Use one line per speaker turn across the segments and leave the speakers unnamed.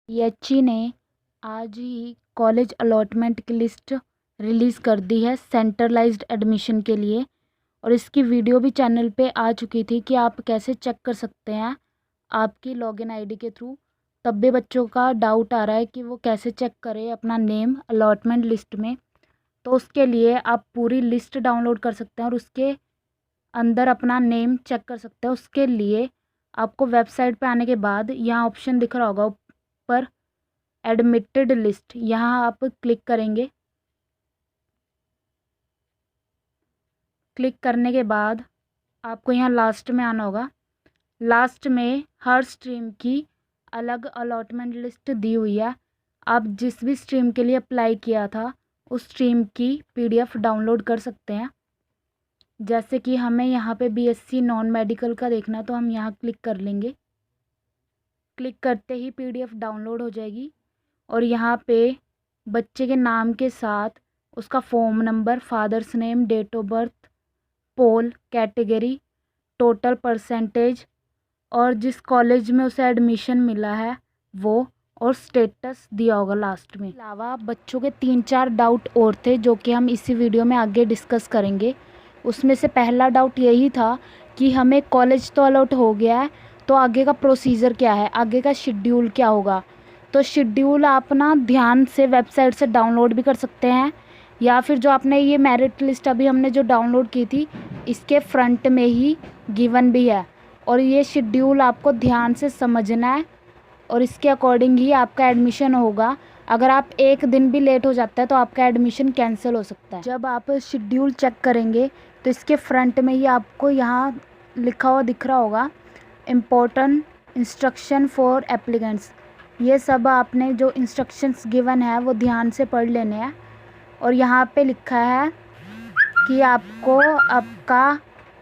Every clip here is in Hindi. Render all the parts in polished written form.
पीएचई ने आज ही कॉलेज अलॉटमेंट की लिस्ट रिलीज़ कर दी है सेंट्रलाइज्ड एडमिशन के लिए। और इसकी वीडियो भी चैनल पे आ चुकी थी कि आप कैसे चेक कर सकते हैं आपकी लॉगिन आईडी के थ्रू। तब भी बच्चों का डाउट आ रहा है कि वो कैसे चेक करें अपना नेम अलॉटमेंट लिस्ट में। तो उसके लिए आप पूरी लिस्ट डाउनलोड कर सकते हैं और उसके अंदर अपना नेम चेक कर सकते हैं। उसके लिए आपको वेबसाइट पे आने के बाद यहाँ ऑप्शन दिख रहा होगा ऊपर एडमिटेड लिस्ट, यहाँ आप क्लिक करेंगे। क्लिक करने के बाद आपको यहाँ लास्ट में आना होगा। लास्ट में हर स्ट्रीम की अलग अलॉटमेंट लिस्ट दी हुई है। आप जिस भी स्ट्रीम के लिए अप्लाई किया था उस स्ट्रीम की पीडीएफ डाउनलोड कर सकते हैं। जैसे कि हमें यहाँ पे बीएससी नॉन मेडिकल का देखना है तो हम यहाँ क्लिक कर लेंगे। क्लिक करते ही पीडीएफ डाउनलोड हो जाएगी और यहाँ पे बच्चे के नाम के साथ उसका form number, father's name, date of birth, poll, category, total percentage और जिस कॉलेज में उसे एडमिशन मिला है वो, और स्टेटस दिया होगा लास्ट में। अलावा बच्चों के 3-4 डाउट और थे जो कि हम इसी वीडियो में आगे डिस्कस करेंगे। उसमें से पहला डाउट यही था कि हमें कॉलेज तो अलॉट हो गया है, तो आगे का प्रोसीजर क्या है, आगे का शेड्यूल क्या होगा। तो शेड्यूल आप ना ध्यान से वेबसाइट से डाउनलोड भी कर सकते हैं, या फिर जो आपने ये मेरिट लिस्ट अभी हमने जो डाउनलोड की थी इसके फ्रंट में ही गिवन भी है। और ये शेड्यूल आपको ध्यान से समझना है और इसके अकॉर्डिंग ही आपका एडमिशन होगा। अगर आप एक दिन भी लेट हो जाता है तो आपका एडमिशन कैंसिल हो सकता है। जब आप शेड्यूल चेक करेंगे तो इसके फ्रंट में ही आपको यहाँ लिखा हुआ दिख रहा होगा इम्पोर्टेंट इंस्ट्रक्शन फॉर एप्लीकेंट्स। ये सब आपने जो इंस्ट्रक्शंस गिवन है वो ध्यान से पढ़ लेने हैं। और यहाँ पे लिखा है कि आपको आपका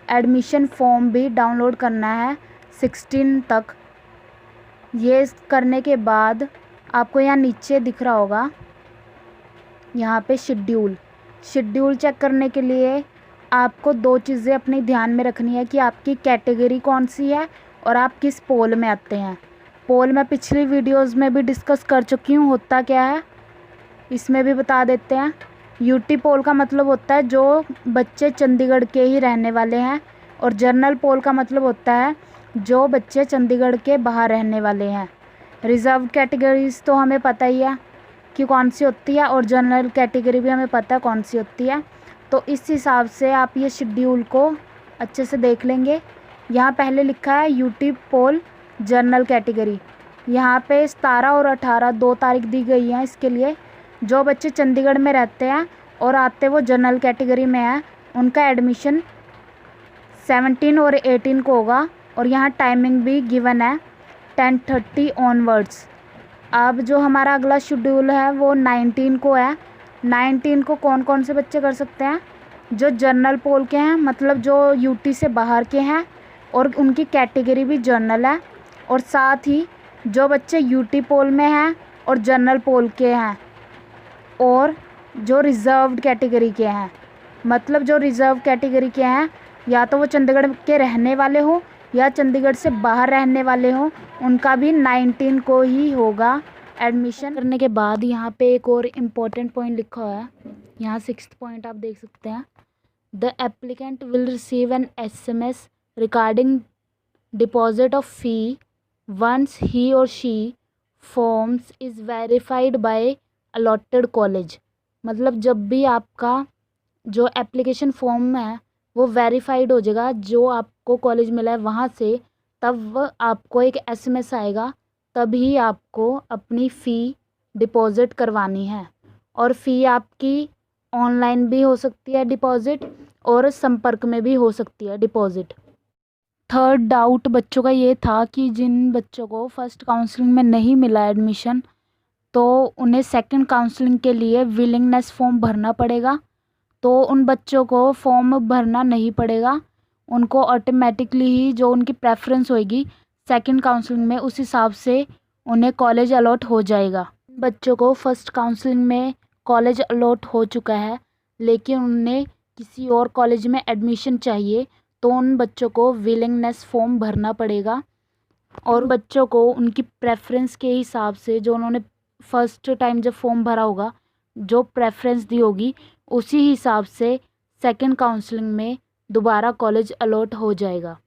एडमिशन फॉर्म भी डाउनलोड करना है 16 तक। ये करने के बाद आपको यहाँ नीचे दिख रहा होगा यहाँ पे शेड्यूल चेक करने के लिए आपको 2 चीज़ें अपने ध्यान में रखनी है कि आपकी कैटेगरी कौन सी है और आप किस पोल में आते हैं। पोल मैं पिछली वीडियोस में भी डिस्कस कर चुकी हूँ, होता क्या है इसमें भी बता देते हैं। यूटी पोल का मतलब होता है जो बच्चे चंडीगढ़ के ही रहने वाले हैं, और जनरल पोल का मतलब होता है जो बच्चे चंडीगढ़ के बाहर रहने वाले हैं। रिज़र्व कैटेगरीज तो हमें पता ही है कि कौन सी होती है, और जनरल कैटेगरी भी हमें पता है कौन सी होती है। तो इस हिसाब से आप ये शेड्यूल को अच्छे से देख लेंगे। यहाँ पहले लिखा है यूटी पोल जनरल कैटेगरी। यहाँ पे 17 और 18 2 तारीख दी गई है इसके लिए। जो बच्चे चंडीगढ़ में रहते हैं और आते वो जनरल कैटेगरी में है उनका एडमिशन 17 और 18 को होगा। और यहाँ टाइमिंग भी गिवन है 10:30 ऑनवर्ड्स। अब जो हमारा अगला शेड्यूल है वो 19 को है। 19 को कौन कौन से बच्चे कर सकते हैं, जो जनरल पोल के हैं, मतलब जो यूटी से बाहर के हैं और उनकी कैटेगरी भी जनरल है, और साथ ही जो बच्चे यूटी पोल में हैं और जनरल पोल के हैं, और जो रिज़र्व्ड कैटेगरी के हैं। मतलब जो रिज़र्व कैटेगरी के हैं या तो वो चंडीगढ़ के रहने वाले हों या चंडीगढ़ से बाहर रहने वाले हों, उनका भी 19 को ही होगा एडमिशन। करने के बाद यहाँ पे एक और इम्पोर्टेंट पॉइंट लिखा हुआ है, यहाँ 6th पॉइंट आप देख सकते हैं। The applicant will receive an SMS regarding deposit of fee once he और she forms is verified by allotted college. मतलब जब भी आपका जो एप्लीकेशन फॉर्म है वो वेरीफाइड हो जाएगा, जो आपको कॉलेज मिला है वहाँ से, तब आपको एक SMS आएगा, तभी आपको अपनी फ़ी डिपॉज़िट करवानी है। और फ़ी आपकी ऑनलाइन भी हो सकती है डिपॉज़िट, और संपर्क में भी हो सकती है डिपॉज़िट। थर्ड डाउट बच्चों का ये था कि जिन बच्चों को फर्स्ट काउंसलिंग में नहीं मिला एडमिशन, तो उन्हें सेकंड काउंसलिंग के लिए विलिंगनेस फॉर्म भरना पड़ेगा। तो उन बच्चों को फॉर्म भरना नहीं पड़ेगा, उनको ऑटोमेटिकली ही जो उनकी प्रेफरेंस होएगी सेकंड काउंसलिंग में उस हिसाब से उन्हें कॉलेज अलॉट हो जाएगा। बच्चों को फर्स्ट काउंसलिंग में कॉलेज अलॉट हो चुका है लेकिन उन्हें किसी और कॉलेज में एडमिशन चाहिए, तो उन बच्चों को विलिंगनेस फॉर्म भरना पड़ेगा। और बच्चों को उनकी प्रेफरेंस के हिसाब से, जो उन्होंने फर्स्ट टाइम जब फॉर्म भरा होगा, जो प्रेफरेंस दी होगी, उसी हिसाब से सेकंड काउंसलिंग में दोबारा कॉलेज अलॉट हो जाएगा।